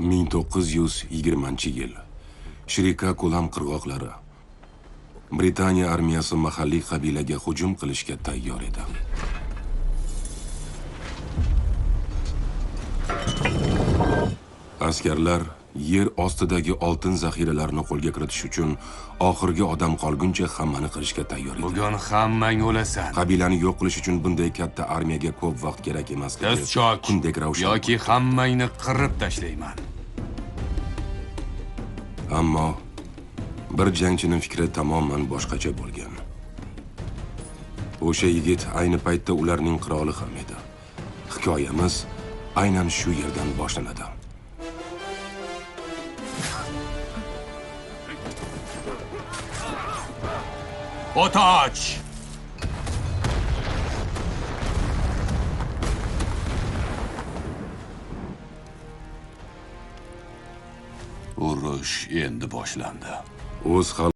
1920-yil. Shrika Kulam qirg'oqlari. Britaniya armiyasi mahalliy qabilaga hujum qilishga tayyor edi. Askarlar yer ostidagi oltin zaxiralarini qo'lga kiritish uchun oxirgi odam qolguncha hammani qilishga tayyor edi. Bugun hammang o'lasan. Qabilani yo'q qilish uchun bunday katta armiyaga ko'p vaqt kerak emas. Ko'z chok kundek ravshan. yoki hammangni qirib tashlayman. Ammo bir jangchining fikri tamoman boshqacha bo'lgan. O'sha yigit ayni paytda ularning qiroli ham edi. Hikoyamiz aynan shu yerdan boshlanadi. Otoch! Urush endi boshlandi. O'z